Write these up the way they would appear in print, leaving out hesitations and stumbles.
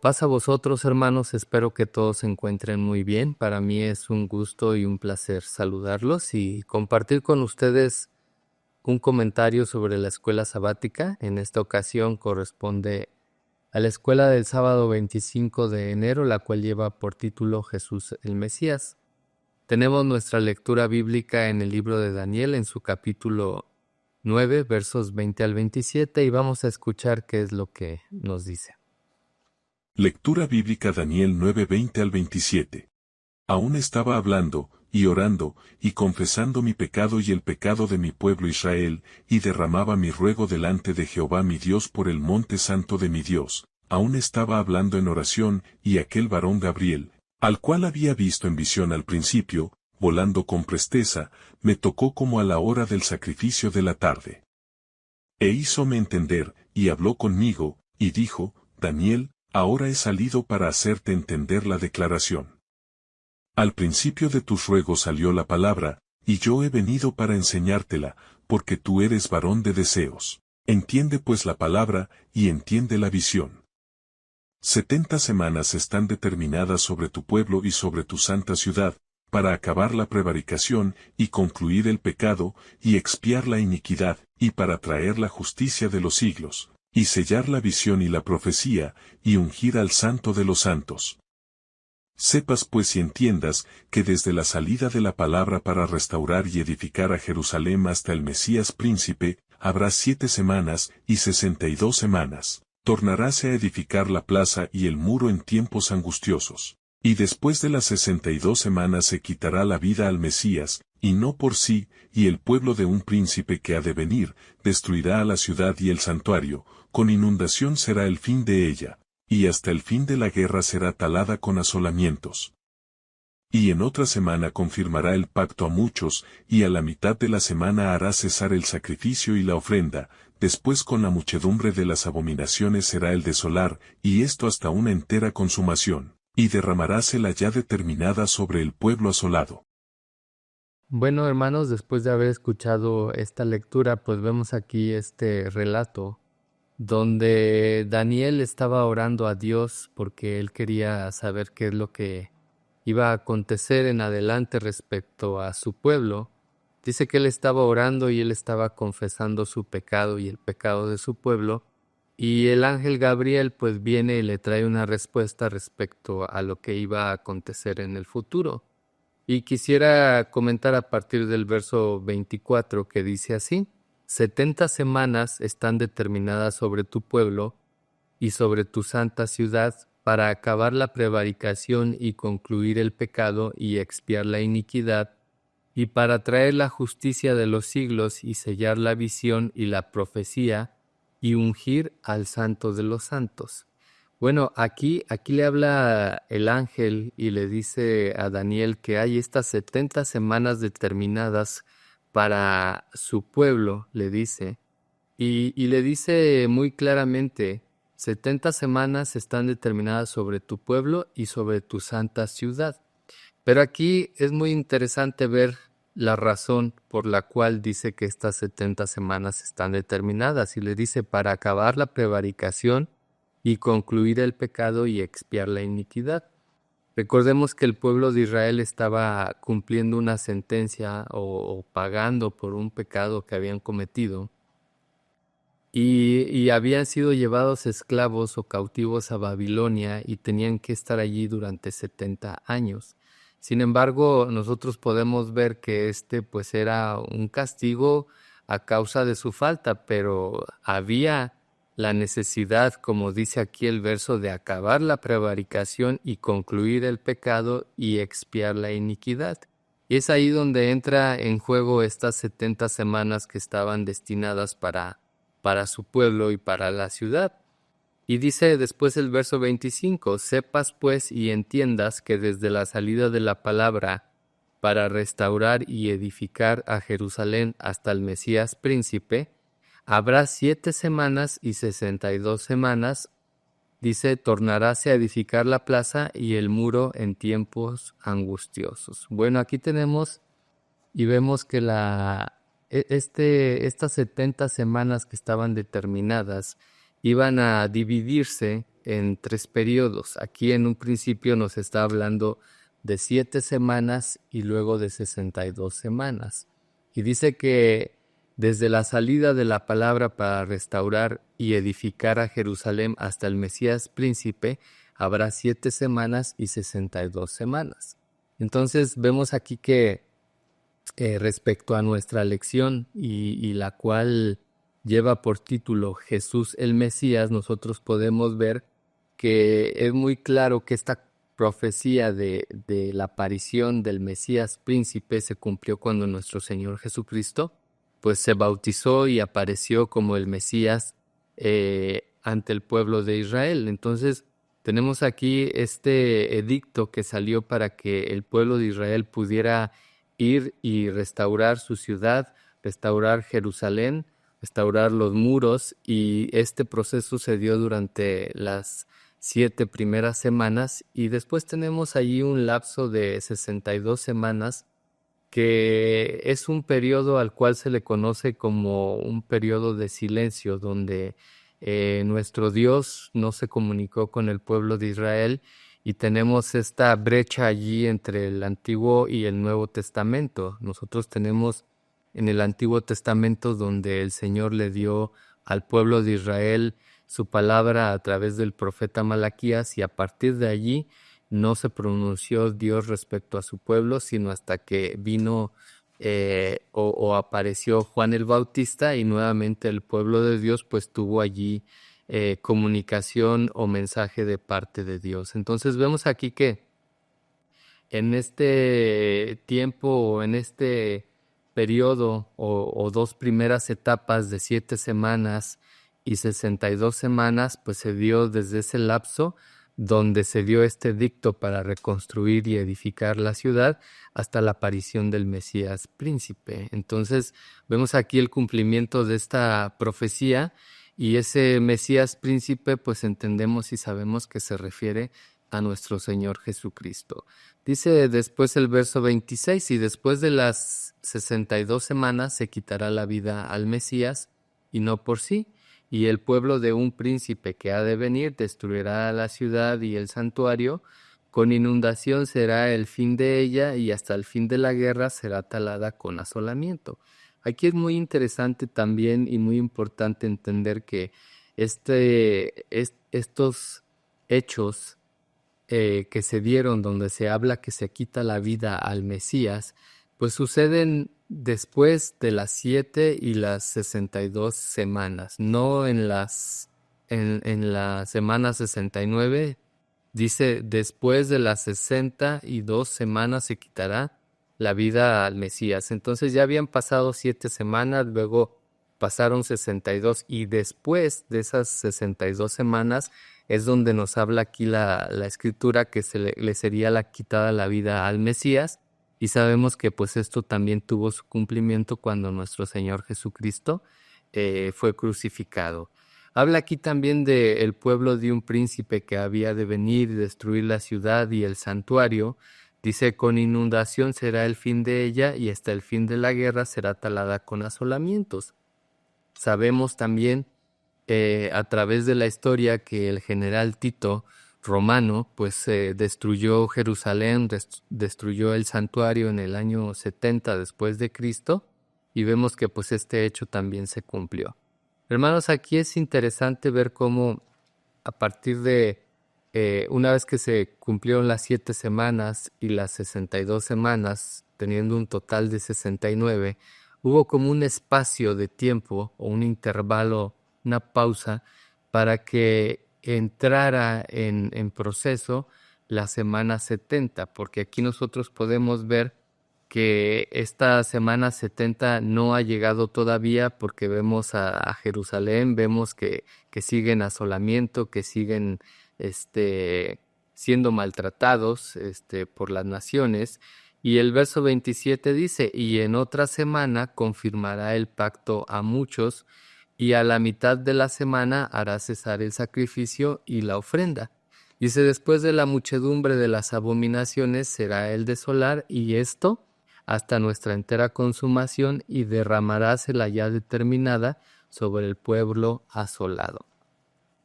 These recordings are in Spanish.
Pasa a vosotros, hermanos, espero que todos se encuentren muy bien. Para mí es un gusto y un placer saludarlos y compartir con ustedes un comentario sobre la escuela sabática. En esta ocasión corresponde a la escuela del sábado 25 de enero, la cual lleva por título Jesús el Mesías. Tenemos nuestra lectura bíblica en el libro de Daniel, en su capítulo 9, versos 20 al 27, y vamos a escuchar qué es lo que nos dice. Lectura bíblica Daniel 9, 20 al 27. Aún estaba hablando, y orando, y confesando mi pecado y el pecado de mi pueblo Israel, y derramaba mi ruego delante de Jehová mi Dios por el monte santo de mi Dios. Aún estaba hablando en oración, y aquel varón Gabriel, al cual había visto en visión al principio, volando con presteza, me tocó como a la hora del sacrificio de la tarde. E hízome entender, y habló conmigo, y dijo, Daniel, ahora he salido para hacerte entender la declaración. Al principio de tus ruegos salió la palabra, y yo he venido para enseñártela, porque tú eres varón de deseos. Entiende pues la palabra, y entiende la visión. 70 semanas están determinadas sobre tu pueblo y sobre tu santa ciudad, para acabar la prevaricación, y concluir el pecado, y expiar la iniquidad, y para traer la justicia de los siglos, y sellar la visión y la profecía, y ungir al santo de los santos. Sepas pues y entiendas, que desde la salida de la palabra para restaurar y edificar a Jerusalén hasta el Mesías príncipe, habrá 7 semanas y 62 semanas. Tornaráse a edificar la plaza y el muro en tiempos angustiosos. Y después de las 62 semanas se quitará la vida al Mesías, y no por sí, y el pueblo de un príncipe que ha de venir, destruirá a la ciudad y el santuario, con inundación será el fin de ella, y hasta el fin de la guerra será talada con asolamientos. Y en otra semana confirmará el pacto a muchos, y a la mitad de la semana hará cesar el sacrificio y la ofrenda, después con la muchedumbre de las abominaciones será el desolar, y esto hasta una entera consumación, y derramaráse la ya determinada sobre el pueblo asolado. Bueno, hermanos, después de haber escuchado esta lectura, pues vemos aquí este relato donde Daniel estaba orando a Dios porque él quería saber qué es lo que iba a acontecer en adelante respecto a su pueblo. Dice que él estaba orando y él estaba confesando su pecado y el pecado de su pueblo, y el ángel Gabriel pues viene y le trae una respuesta respecto a lo que iba a acontecer en el futuro. Y quisiera comentar a partir del verso 24 que dice así: 70 semanas están determinadas sobre tu pueblo y sobre tu santa ciudad para acabar la prevaricación y concluir el pecado y expiar la iniquidad, y para traer la justicia de los siglos y sellar la visión y la profecía y ungir al santo de los santos. Bueno, aquí le habla el ángel y le dice a Daniel que hay estas 70 semanas determinadas para su pueblo, le dice, y le dice muy claramente: 70 semanas están determinadas sobre tu pueblo y sobre tu santa ciudad. Pero aquí es muy interesante ver la razón por la cual dice que estas 70 semanas están determinadas, y le dice: para acabar la prevaricación y concluir el pecado y expiar la iniquidad. Recordemos que el pueblo de Israel estaba cumpliendo una sentencia o pagando por un pecado que habían cometido, y habían sido llevados esclavos o cautivos a Babilonia y tenían que estar allí durante 70 años. Sin embargo, nosotros podemos ver que pues era un castigo a causa de su falta, pero había la necesidad, como dice aquí el verso, de acabar la prevaricación y concluir el pecado y expiar la iniquidad. Y es ahí donde entra en juego estas 70 semanas que estaban destinadas para su pueblo y para la ciudad. Y dice después el verso 25: sepas pues y entiendas que desde la salida de la palabra para restaurar y edificar a Jerusalén hasta el Mesías príncipe, habrá 7 semanas y 62 semanas. Dice: tornaráse a edificar la plaza y el muro en tiempos angustiosos. Bueno, aquí tenemos y vemos que estas 70 semanas que estaban determinadas iban a dividirse en 3 periodos. Aquí en un principio nos está hablando de 7 semanas y luego de 62 semanas. Y dice que desde la salida de la palabra para restaurar y edificar a Jerusalén hasta el Mesías príncipe, habrá 7 semanas y 62 semanas. Entonces vemos aquí que respecto a nuestra lección y la cual lleva por título Jesús el Mesías, nosotros podemos ver que es muy claro que esta profecía de la aparición del Mesías príncipe se cumplió cuando nuestro Señor Jesucristo pues se bautizó y apareció como el Mesías ante el pueblo de Israel. Entonces tenemos aquí este edicto que salió para que el pueblo de Israel pudiera ir y restaurar su ciudad, restaurar Jerusalén, restaurar los muros, y este proceso se dio durante las 7 primeras semanas, y después tenemos allí un lapso de 62 semanas que es un periodo al cual se le conoce como un periodo de silencio, donde nuestro Dios no se comunicó con el pueblo de Israel, y tenemos esta brecha allí entre el Antiguo y el Nuevo Testamento. Nosotros tenemos en el Antiguo Testamento donde el Señor le dio al pueblo de Israel su palabra a través del profeta Malaquías, y a partir de allí no se pronunció Dios respecto a su pueblo, sino hasta que vino o apareció Juan el Bautista, y nuevamente el pueblo de Dios pues tuvo allí comunicación o mensaje de parte de Dios. Entonces vemos aquí que en este tiempo o en este periodo o 2 primeras etapas de 7 semanas y 62 semanas, pues se dio desde ese lapso donde se dio este edicto para reconstruir y edificar la ciudad hasta la aparición del Mesías príncipe. Entonces vemos aquí el cumplimiento de esta profecía, y ese Mesías príncipe pues entendemos y sabemos que se refiere a nuestro Señor Jesucristo. Dice después el verso 26, y después de las 62 semanas se quitará la vida al Mesías, y no por sí, y el pueblo de un príncipe que ha de venir destruirá la ciudad y el santuario, con inundación será el fin de ella, y hasta el fin de la guerra será talada con asolamiento. Aquí es muy interesante también y muy importante entender que estos hechos que se dieron, donde se habla que se quita la vida al Mesías, pues suceden después de las 7 y las 62 semanas, no en la semana 69. Dice, después de las 62 semanas se quitará la vida al Mesías. Entonces ya habían pasado 7 semanas, luego pasaron 62, y después de esas 62 semanas es donde nos habla aquí la escritura que le sería quitada la vida al Mesías, y sabemos que pues esto también tuvo su cumplimiento cuando nuestro Señor Jesucristo fue crucificado. Habla aquí también del pueblo de un príncipe que había de venir y destruir la ciudad y el santuario. Dice, con inundación será el fin de ella, y hasta el fin de la guerra será talada con asolamientos. Sabemos también a través de la historia que el general Tito romano pues destruyó Jerusalén, destruyó el santuario en el año 70 después de Cristo, y vemos que pues este hecho también se cumplió. Hermanos, aquí es interesante ver cómo a partir de una vez que se cumplieron las 7 semanas y las 62 semanas, teniendo un total de 69, hubo como un espacio de tiempo o un intervalo, una pausa, para que entrara en proceso la semana 70, porque aquí nosotros podemos ver que esta semana 70 no ha llegado todavía, porque vemos a Jerusalén, vemos que siguen asolamiento, que siguen siendo maltratados por las naciones. Y el verso 27 dice, y en otra semana confirmará el pacto a muchos, y a la mitad de la semana hará cesar el sacrificio y la ofrenda. Dice, después de la muchedumbre de las abominaciones será el desolar, y esto hasta nuestra entera consumación, y derramarase la ya determinada sobre el pueblo asolado.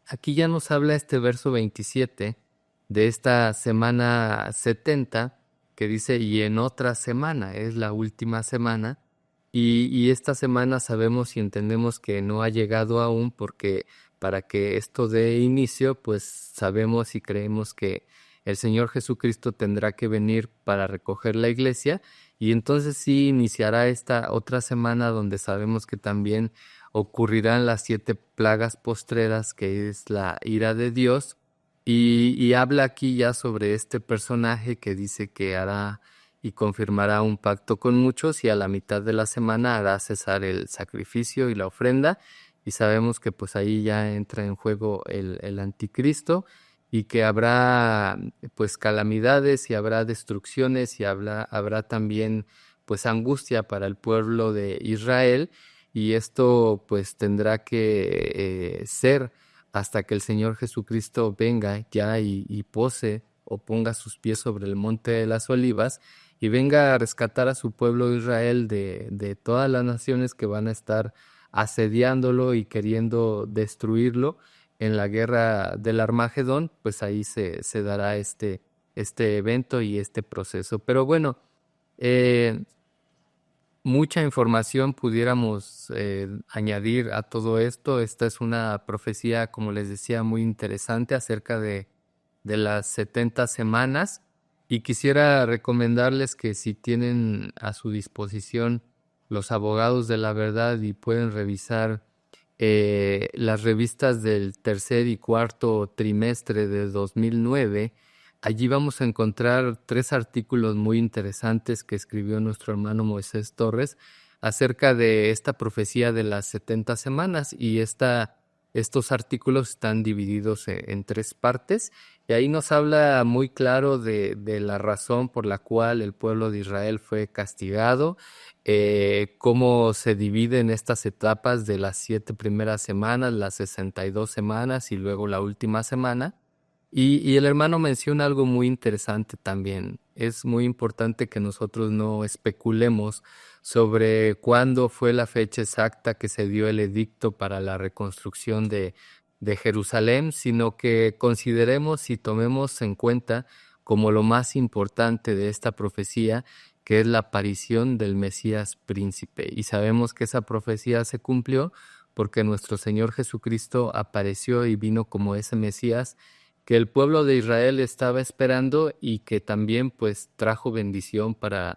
Aquí ya nos habla este verso 27 de esta semana 70 que dice, y en otra semana, es la última semana, y esta semana sabemos y entendemos que no ha llegado aún porque para que esto dé inicio, pues sabemos y creemos que el Señor Jesucristo tendrá que venir para recoger la iglesia y entonces sí iniciará esta otra semana donde sabemos que también ocurrirán las 7 plagas postreras, que es la ira de Dios, y habla aquí ya sobre este personaje que dice que hará y confirmará un pacto con muchos y a la mitad de la semana hará cesar el sacrificio y la ofrenda, y sabemos que pues ahí ya entra en juego el anticristo y que habrá pues calamidades y habrá destrucciones y habrá también pues angustia para el pueblo de Israel, y esto pues tendrá que ser hasta que el Señor Jesucristo venga ya y pose o ponga sus pies sobre el monte de las olivas y venga a rescatar a su pueblo Israel de todas las naciones que van a estar asediándolo y queriendo destruirlo en la guerra del Armagedón. Pues ahí se dará este evento y este proceso. Pero bueno, eh, mucha información pudiéramos añadir a todo esto. Esta es una profecía, como les decía, muy interesante acerca de las 70 semanas. Y quisiera recomendarles que si tienen a su disposición los abogados de la verdad y pueden revisar las revistas del tercer y cuarto trimestre de 2009, allí vamos a encontrar 3 artículos muy interesantes que escribió nuestro hermano Moisés Torres acerca de esta profecía de las 70 semanas, y estos artículos están divididos en 3 partes, y ahí nos habla muy claro de la razón por la cual el pueblo de Israel fue castigado, cómo se dividen estas etapas de las 7 primeras semanas, las 62 semanas y luego la última semana. Y el hermano menciona algo muy interesante también. Es muy importante que nosotros no especulemos sobre cuándo fue la fecha exacta que se dio el edicto para la reconstrucción de Jerusalén, sino que consideremos y tomemos en cuenta como lo más importante de esta profecía, que es la aparición del Mesías príncipe. Y sabemos que esa profecía se cumplió porque nuestro Señor Jesucristo apareció y vino como ese Mesías que el pueblo de Israel estaba esperando y que también pues trajo bendición para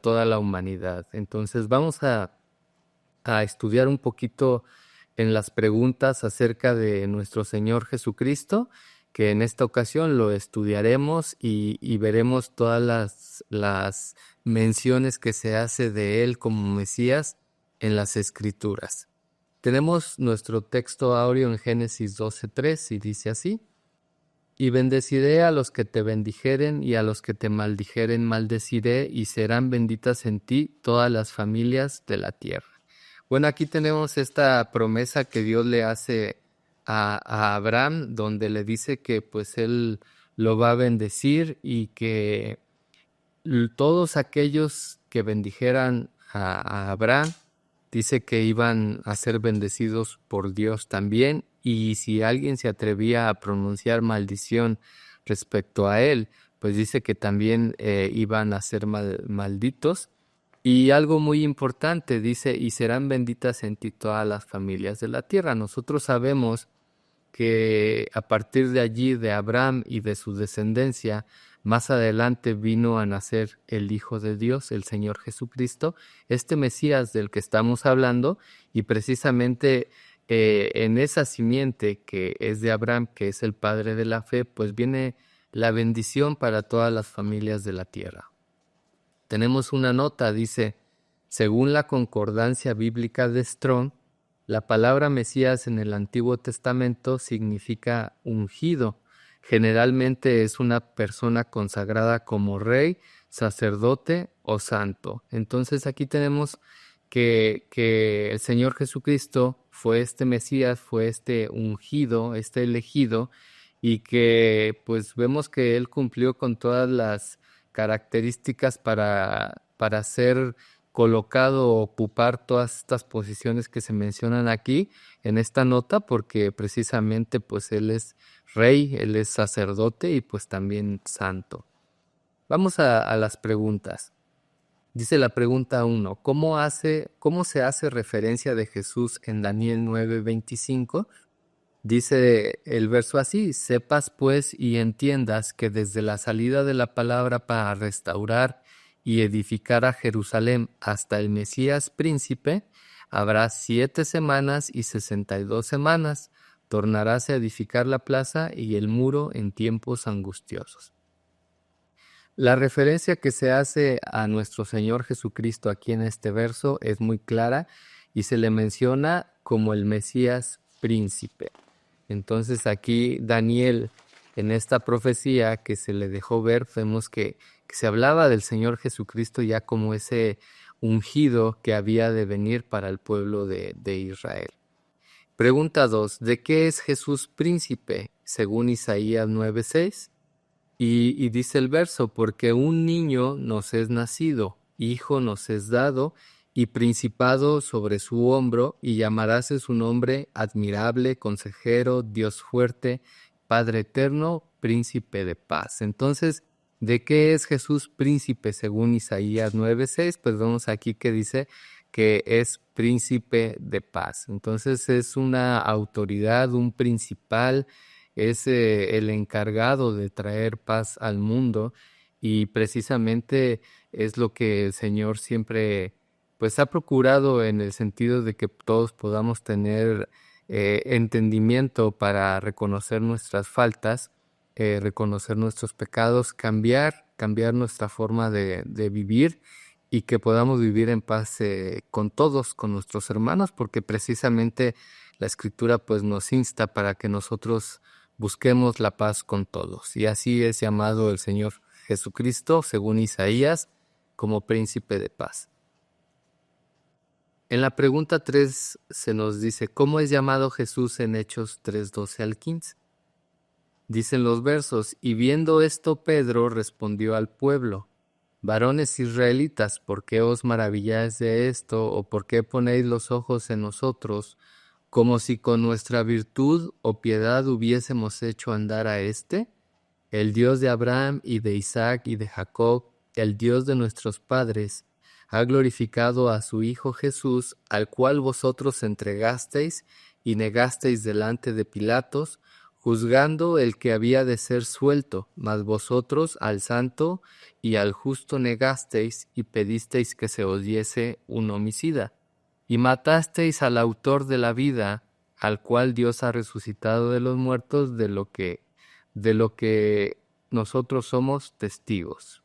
toda la humanidad. Entonces vamos a estudiar un poquito en las preguntas acerca de nuestro Señor Jesucristo, que en esta ocasión lo estudiaremos y veremos todas las menciones que se hace de Él como Mesías en las Escrituras. Tenemos nuestro texto áureo en Génesis 12:3 y dice así: y bendeciré a los que te bendijeren, y a los que te maldijeren maldeciré, y serán benditas en ti todas las familias de la tierra. Bueno, aquí tenemos esta promesa que Dios le hace a Abraham, donde le dice que pues él lo va a bendecir y que todos aquellos que bendijeran a Abraham, dice que iban a ser bendecidos por Dios también, y si alguien se atrevía a pronunciar maldición respecto a él, pues dice que también iban a ser malditos. Y algo muy importante, dice, y serán benditas en ti todas las familias de la tierra. Nosotros sabemos que a partir de allí, de Abraham y de su descendencia, más adelante vino a nacer el Hijo de Dios, el Señor Jesucristo, este Mesías del que estamos hablando, y precisamente en esa simiente que es de Abraham, que es el padre de la fe, pues viene la bendición para todas las familias de la tierra. Tenemos una nota, dice, según la concordancia bíblica de Strong, la palabra Mesías en el Antiguo Testamento significa ungido. Generalmente es una persona consagrada como rey, sacerdote o santo. Entonces aquí tenemos que el Señor Jesucristo fue este Mesías, fue este ungido, este elegido, y que pues vemos que Él cumplió con todas las características para ser colocado o ocupar todas estas posiciones que se mencionan aquí en esta nota, porque precisamente pues él es rey, él es sacerdote y pues también santo. Vamos a las preguntas. Dice la pregunta 1, ¿cómo se hace referencia de Jesús en Daniel 9:25? Dice el verso así: sepas pues y entiendas que desde la salida de la palabra para restaurar y edificar a Jerusalén hasta el Mesías príncipe, habrá 7 semanas y 62 semanas, tornarás a edificar la plaza y el muro en tiempos angustiosos. La referencia que se hace a nuestro Señor Jesucristo aquí en este verso es muy clara y se le menciona como el Mesías príncipe. Entonces aquí Daniel, en esta profecía que se le dejó ver, vemos que se hablaba del Señor Jesucristo ya como ese ungido que había de venir para el pueblo de Israel. Pregunta 2, ¿de qué es Jesús príncipe? Según Isaías 9:6. Y dice el verso, porque un niño nos es nacido, hijo nos es dado, y principado sobre su hombro, y llamaráse su nombre admirable, consejero, Dios fuerte, Padre eterno, príncipe de paz. Entonces, ¿de qué es Jesús príncipe según Isaías 9:6? Pues vemos aquí que dice que es príncipe de paz. Entonces es una autoridad, un principal, es el encargado de traer paz al mundo y precisamente es lo que el Señor siempre pues ha procurado en el sentido de que todos podamos tener entendimiento para reconocer nuestras faltas, reconocer nuestros pecados, cambiar nuestra forma de vivir y que podamos vivir en paz con todos, con nuestros hermanos, porque precisamente la Escritura pues nos insta para que nosotros busquemos la paz con todos. Y así es llamado el Señor Jesucristo, según Isaías, como príncipe de paz. En la pregunta 3 se nos dice, ¿cómo es llamado Jesús en Hechos 3:12 al 15? Dicen los versos, y viendo esto Pedro respondió al pueblo, varones israelitas, ¿por qué os maravilláis de esto, o por qué ponéis los ojos en nosotros, como si con nuestra virtud o piedad hubiésemos hecho andar a éste? El Dios de Abraham y de Isaac y de Jacob, el Dios de nuestros padres, ha glorificado a su Hijo Jesús, al cual vosotros entregasteis y negasteis delante de Pilatos, juzgando el que había de ser suelto, mas vosotros al santo y al justo negasteis y pedisteis que se os diese un homicida. Y matasteis al autor de la vida, al cual Dios ha resucitado de los muertos, de lo que nosotros somos testigos.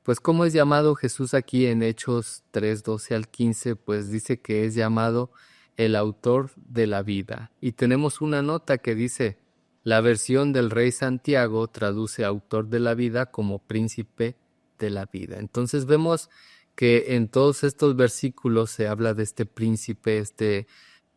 Pues ¿cómo es llamado Jesús aquí en Hechos 3:12 al 15? Pues dice que es llamado el autor de la vida. Y tenemos una nota que dice, la versión del Rey Santiago traduce autor de la vida como príncipe de la vida. Entonces vemos que en todos estos versículos se habla de este príncipe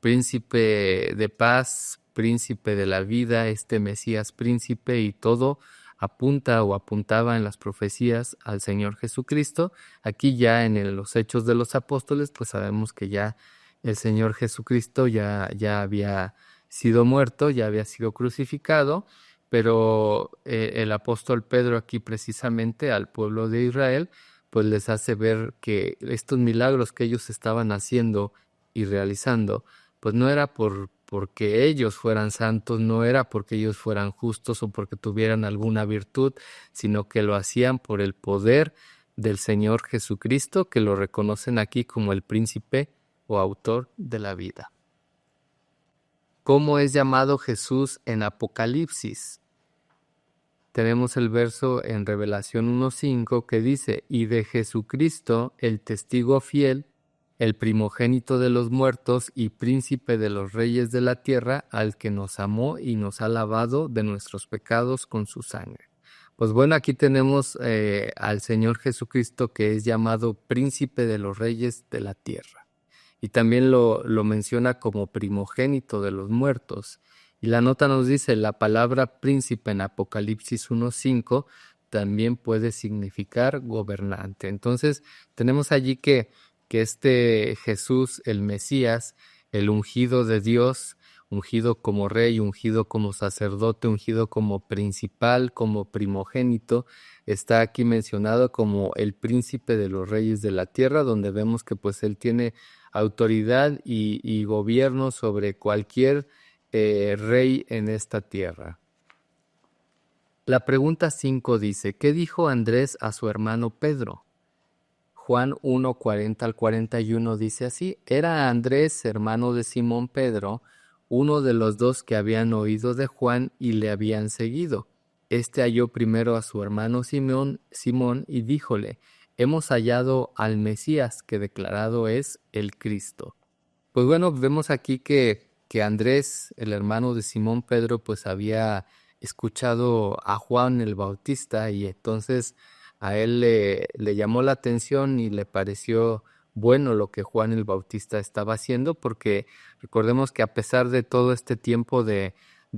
de paz, príncipe de la vida, este Mesías príncipe, y todo apunta o apuntaba en las profecías al Señor Jesucristo. Aquí ya en los Hechos de los Apóstoles, pues sabemos que ya el Señor Jesucristo ya había sido muerto, ya había sido crucificado, pero el apóstol Pedro aquí precisamente al pueblo de Israel, pues les hace ver que estos milagros que ellos estaban haciendo y realizando, pues no era porque ellos fueran santos, no era porque ellos fueran justos o porque tuvieran alguna virtud, sino que lo hacían por el poder del Señor Jesucristo, que lo reconocen aquí como el príncipe o autor de la vida. ¿Cómo es llamado Jesús en Apocalipsis? Tenemos el verso en Revelación 1:5 que dice, y de Jesucristo, el testigo fiel, el primogénito de los muertos y príncipe de los reyes de la tierra, al que nos amó y nos ha lavado de nuestros pecados con su sangre. Pues bueno, aquí tenemos al Señor Jesucristo, que es llamado príncipe de los reyes de la tierra. Y también lo menciona como primogénito de los muertos. Y la nota nos dice, la palabra príncipe en Apocalipsis 1:5 también puede significar gobernante. Entonces, tenemos allí que que este Jesús, el Mesías, el ungido de Dios, ungido como rey, ungido como sacerdote, ungido como principal, como primogénito, está aquí mencionado como el príncipe de los reyes de la tierra, donde vemos que pues él tiene autoridad y gobierno sobre cualquier rey en esta tierra. La pregunta 5 dice, ¿qué dijo Andrés a su hermano Pedro? Juan 1, 40 al 41 dice así, era Andrés, hermano de Simón Pedro, uno de los dos que habían oído de Juan y le habían seguido. Este halló primero a su hermano Simón y díjole, hemos hallado al Mesías, que declarado es el Cristo. Pues bueno, vemos aquí que Andrés, el hermano de Simón Pedro, pues había escuchado a Juan el Bautista y entonces a él le llamó la atención y le pareció bueno lo que Juan el Bautista estaba haciendo, porque recordemos que a pesar de todo este tiempo de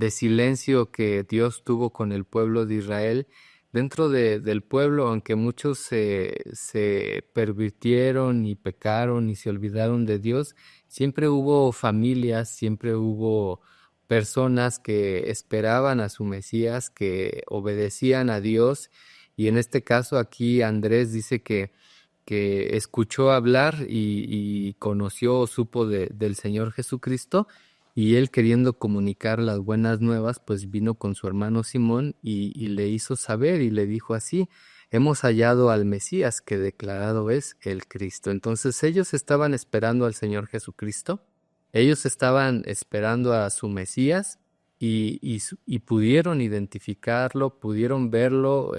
silencio que Dios tuvo con el pueblo de Israel, dentro del pueblo, aunque muchos se pervirtieron y pecaron y se olvidaron de Dios, siempre hubo familias, siempre hubo personas que esperaban a su Mesías, que obedecían a Dios, y en este caso aquí Andrés dice que escuchó hablar y conoció o supo del Señor Jesucristo, y él queriendo comunicar las buenas nuevas, pues vino con su hermano Simón y le hizo saber y le dijo así, hemos hallado al Mesías, que declarado es el Cristo. Entonces ellos estaban esperando al Señor Jesucristo, ellos estaban esperando a su Mesías y pudieron identificarlo, pudieron verlo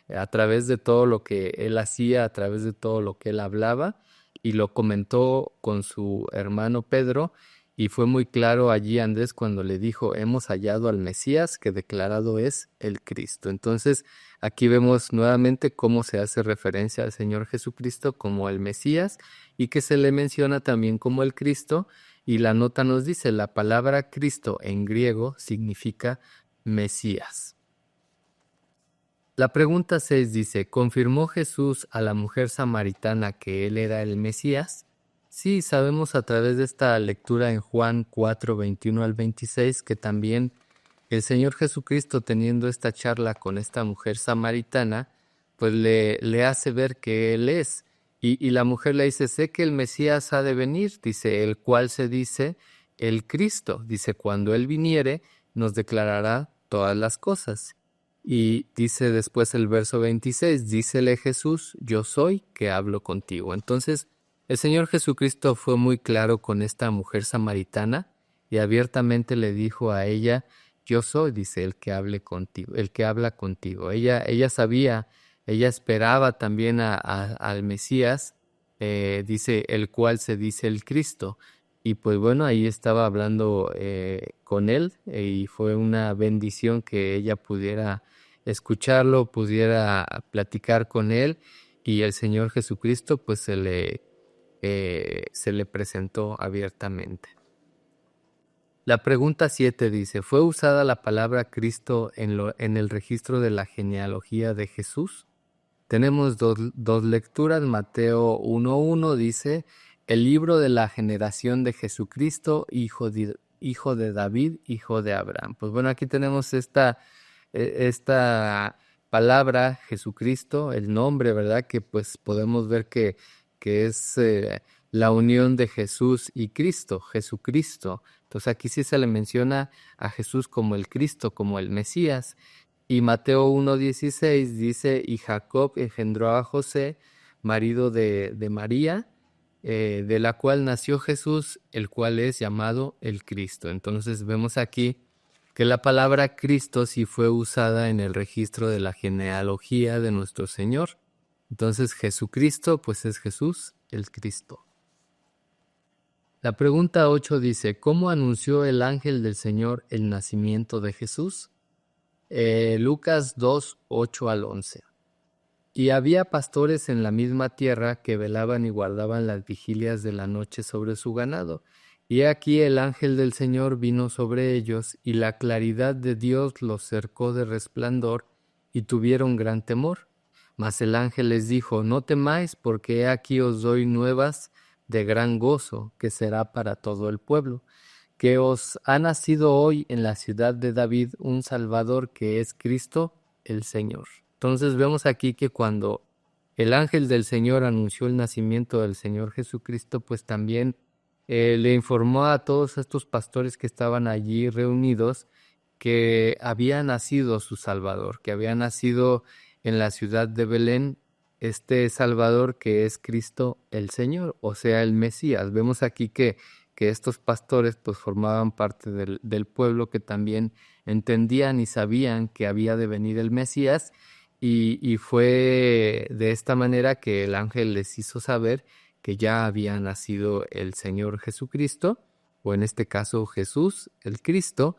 a través de todo lo que él hacía, a través de todo lo que él hablaba, y lo comentó con su hermano Pedro, y fue muy claro allí Andrés cuando le dijo, hemos hallado al Mesías, que declarado es el Cristo. Entonces aquí vemos nuevamente cómo se hace referencia al Señor Jesucristo como el Mesías y que se le menciona también como el Cristo, y la nota nos dice, la palabra Cristo en griego significa Mesías. La pregunta 6 dice, ¿confirmó Jesús a la mujer samaritana que él era el Mesías? Sí, sabemos a través de esta lectura en Juan 4, 21 al 26 que también el Señor Jesucristo, teniendo esta charla con esta mujer samaritana, pues le hace ver que Él es. Y la mujer le dice, sé que el Mesías ha de venir, dice, el cual se dice el Cristo. Dice, cuando Él viniere, nos declarará todas las cosas. Y dice después el verso 26, dícele Jesús, yo soy que hablo contigo. Entonces, el Señor Jesucristo fue muy claro con esta mujer samaritana y abiertamente le dijo a ella, yo soy, dice, el que hable contigo, el que habla contigo. Ella sabía, ella esperaba también al Mesías, dice, el cual se dice el Cristo. Y pues bueno, ahí estaba hablando con él y fue una bendición que ella pudiera escucharlo, pudiera platicar con él, y el Señor Jesucristo pues se le presentó abiertamente. La pregunta 7 dice, ¿fue usada la palabra Cristo en el registro de la genealogía de Jesús? Tenemos dos lecturas. Mateo 1.1 dice, el libro de la generación de Jesucristo, hijo de David, hijo de Abraham. Pues bueno, aquí tenemos esta palabra Jesucristo, el nombre, ¿verdad? Que pues podemos ver que es la unión de Jesús y Cristo, Jesucristo. Entonces aquí sí se le menciona a Jesús como el Cristo, como el Mesías. Y Mateo 1.16 dice, y Jacob engendró a José, marido de María, de la cual nació Jesús, el cual es llamado el Cristo. Entonces vemos aquí que la palabra Cristo sí fue usada en el registro de la genealogía de nuestro Señor. Entonces Jesucristo, pues es Jesús, el Cristo. La pregunta 8 dice, ¿cómo anunció el ángel del Señor el nacimiento de Jesús? Lucas 2, 8 al 11. Y había pastores en la misma tierra que velaban y guardaban las vigilias de la noche sobre su ganado. Y aquí el ángel del Señor vino sobre ellos, y la claridad de Dios los cercó de resplandor, y tuvieron gran temor. Mas el ángel les dijo: No temáis, porque he aquí os doy nuevas de gran gozo, que será para todo el pueblo, que os ha nacido hoy en la ciudad de David un Salvador, que es Cristo el Señor. Entonces vemos aquí que cuando el ángel del Señor anunció el nacimiento del Señor Jesucristo, pues también le informó a todos estos pastores que estaban allí reunidos que había nacido su Salvador, que había nacido en la ciudad de Belén este Salvador, que es Cristo el Señor, o sea, el Mesías. Vemos aquí que estos pastores pues formaban parte del pueblo, que también entendían y sabían que había de venir el Mesías, y fue de esta manera que el ángel les hizo saber que ya había nacido el Señor Jesucristo, o en este caso Jesús, el Cristo,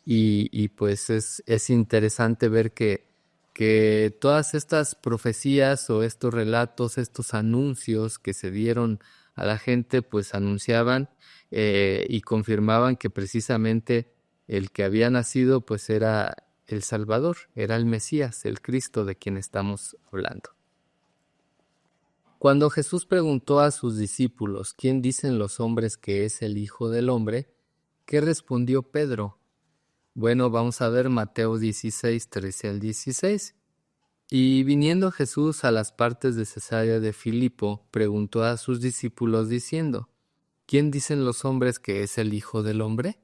y pues es interesante ver que todas estas profecías o estos relatos, estos anuncios que se dieron a la gente, pues anunciaban y confirmaban que precisamente el que había nacido pues era el Salvador, era el Mesías, el Cristo de quien estamos hablando. Cuando Jesús preguntó a sus discípulos: ¿Quién dicen los hombres que es el Hijo del Hombre?, ¿qué respondió Pedro? Bueno, vamos a ver Mateo 16, 13 al 16. Y viniendo Jesús a las partes de Cesarea de Filipo, preguntó a sus discípulos diciendo: ¿Quién dicen los hombres que es el Hijo del Hombre?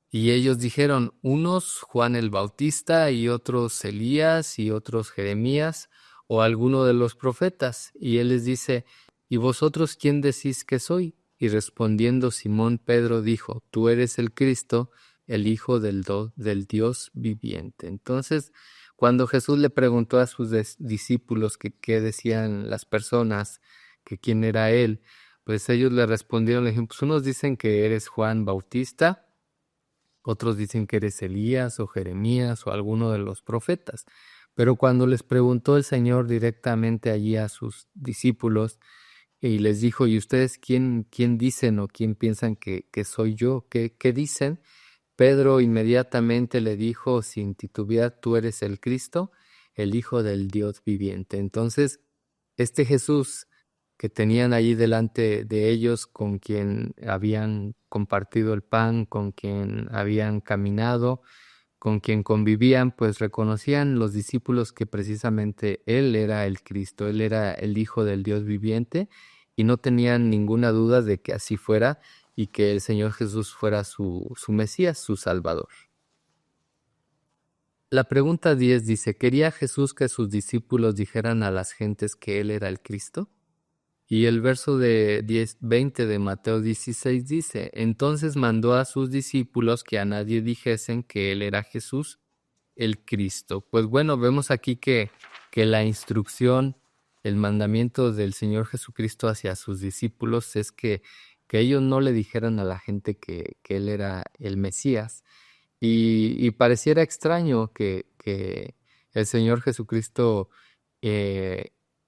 Y ellos dijeron: unos Juan el Bautista, y otros Elías, y otros Jeremías, o alguno de los profetas. Y él les dice: ¿Y vosotros quién decís que soy? Y respondiendo Simón Pedro dijo: Tú eres el Cristo, el Hijo del Dios viviente. Entonces, cuando Jesús le preguntó a sus discípulos que qué decían las personas, que quién era él, pues ellos le respondieron, le dijeron: pues unos dicen que eres Juan Bautista, otros dicen que eres Elías o Jeremías o alguno de los profetas. Pero cuando les preguntó el Señor directamente allí a sus discípulos y les dijo: ¿y ustedes quién dicen o quién piensan que soy yo? ¿Qué dicen? Pedro inmediatamente le dijo sin titubear: Tú eres el Cristo, el Hijo del Dios viviente. Entonces, este Jesús que tenían allí delante de ellos, con quien habían compartido el pan, con quien habían caminado, con quien convivían, pues reconocían los discípulos que precisamente Él era el Cristo, Él era el Hijo del Dios viviente, y no tenían ninguna duda de que así fuera y que el Señor Jesús fuera su Mesías, su Salvador. La pregunta 10 dice: ¿quería Jesús que sus discípulos dijeran a las gentes que Él era el Cristo? Y el verso de 20 de Mateo 16 dice: Entonces mandó a sus discípulos que a nadie dijesen que Él era Jesús, el Cristo. Pues bueno, vemos aquí que la instrucción, el mandamiento del Señor Jesucristo hacia sus discípulos es que ellos no le dijeran a la gente que Él era el Mesías. Y pareciera extraño que el Señor Jesucristo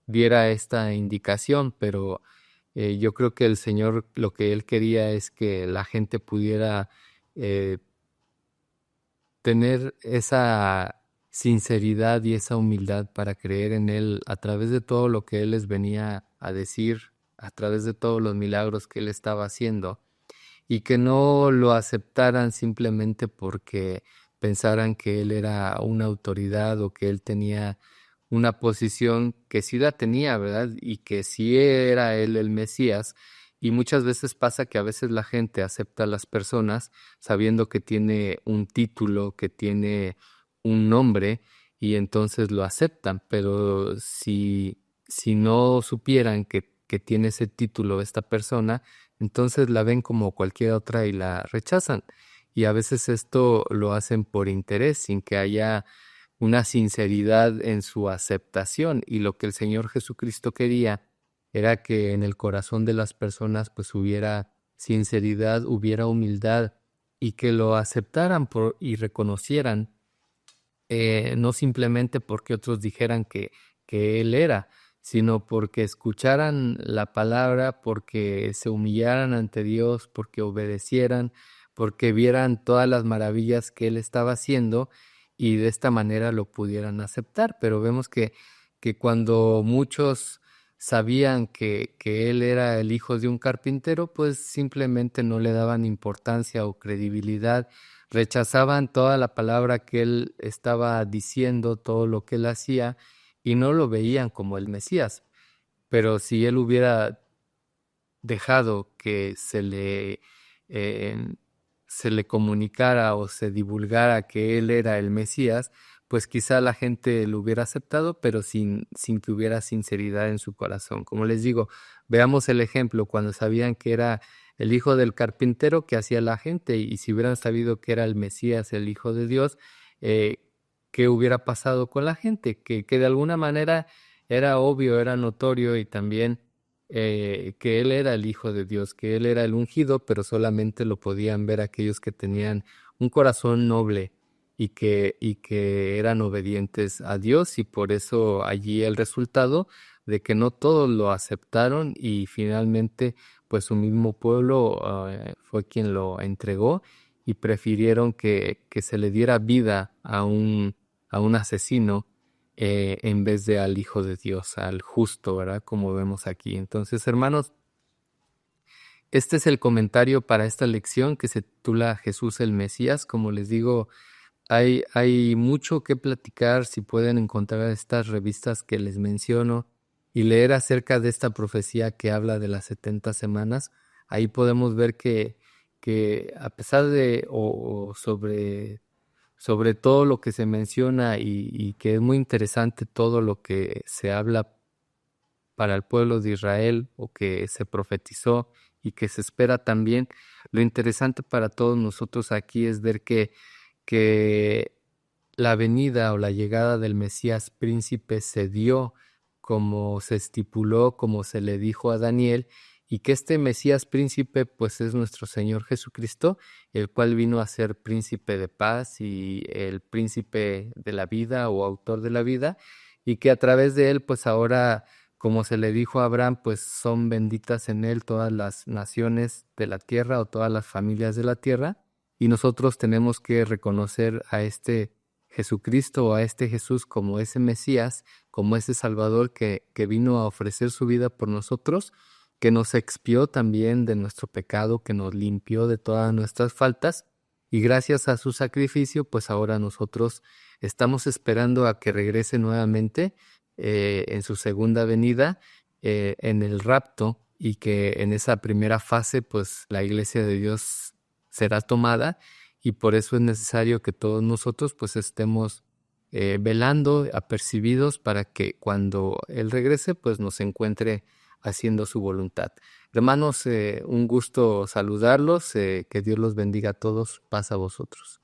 diera esta indicación, pero yo creo que el Señor lo que Él quería es que la gente pudiera tener esa sinceridad y esa humildad para creer en Él a través de todo lo que Él les venía a decir, a través de todos los milagros que Él estaba haciendo, y que no lo aceptaran simplemente porque pensaran que Él era una autoridad o que Él tenía una posición, que sí la tenía, ¿verdad? Y que sí era Él el Mesías. Y muchas veces pasa que a veces la gente acepta a las personas sabiendo que tiene un título, que tiene un nombre, y entonces lo aceptan. Pero si no supieran que tiene ese título esta persona, entonces la ven como cualquier otra y la rechazan. Y a veces esto lo hacen por interés, sin que haya una sinceridad en su aceptación. Y lo que el Señor Jesucristo quería era que en el corazón de las personas pues hubiera sinceridad, hubiera humildad, y que lo aceptaran y reconocieran, no simplemente porque otros dijeran que Él era, sino porque escucharan la palabra, porque se humillaran ante Dios, porque obedecieran, porque vieran todas las maravillas que Él estaba haciendo, y de esta manera lo pudieran aceptar. Pero vemos que que cuando muchos sabían que él era el hijo de un carpintero, pues simplemente no le daban importancia o credibilidad, rechazaban toda la palabra que él estaba diciendo, todo lo que él hacía, y no lo veían como el Mesías. Pero si él hubiera dejado que eh, se le comunicara o se divulgara que él era el Mesías, pues quizá la gente lo hubiera aceptado, pero sin que hubiera sinceridad en su corazón. Como les digo, veamos el ejemplo, cuando sabían que era el hijo del carpintero, ¿qué hacía la gente? Y si hubieran sabido que era el Mesías, el Hijo de Dios, eh, ¿qué hubiera pasado con la gente? Que de alguna manera era obvio, era notorio y también que él era el Hijo de Dios, que él era el ungido, pero solamente lo podían ver aquellos que tenían un corazón noble y que eran obedientes a Dios, y por eso allí el resultado de que no todos lo aceptaron y finalmente pues su mismo pueblo fue quien lo entregó y prefirieron que se le diera vida a un asesino en vez de al Hijo de Dios, al justo, ¿verdad? Como vemos aquí. Entonces, hermanos, este es el comentario para esta lección que se titula Jesús el Mesías. Como les digo, hay mucho que platicar. Si pueden encontrar estas revistas que les menciono y leer acerca de esta profecía que habla de las 70 semanas, ahí podemos ver que a pesar de o sobre todo lo que se menciona y que es muy interesante todo lo que se habla para el pueblo de Israel o que se profetizó y que se espera también. Lo interesante para todos nosotros aquí es ver que la venida o la llegada del Mesías príncipe se dio como se estipuló, como se le dijo a Daniel, y que este Mesías príncipe pues es nuestro Señor Jesucristo, el cual vino a ser príncipe de paz y el príncipe de la vida o autor de la vida, y que a través de él pues ahora, como se le dijo a Abraham, pues son benditas en él todas las naciones de la tierra o todas las familias de la tierra, y nosotros tenemos que reconocer a este Jesucristo o a este Jesús como ese Mesías, como ese Salvador que vino a ofrecer su vida por nosotros, que nos expió también de nuestro pecado, que nos limpió de todas nuestras faltas, y gracias a su sacrificio, pues ahora nosotros estamos esperando a que regrese nuevamente en su segunda venida, en el rapto, y que en esa primera fase, pues la iglesia de Dios será tomada, y por eso es necesario que todos nosotros pues estemos velando, apercibidos, para que cuando Él regrese pues nos encuentre haciendo su voluntad. Hermanos, un gusto saludarlos, que Dios los bendiga a todos, paz a vosotros.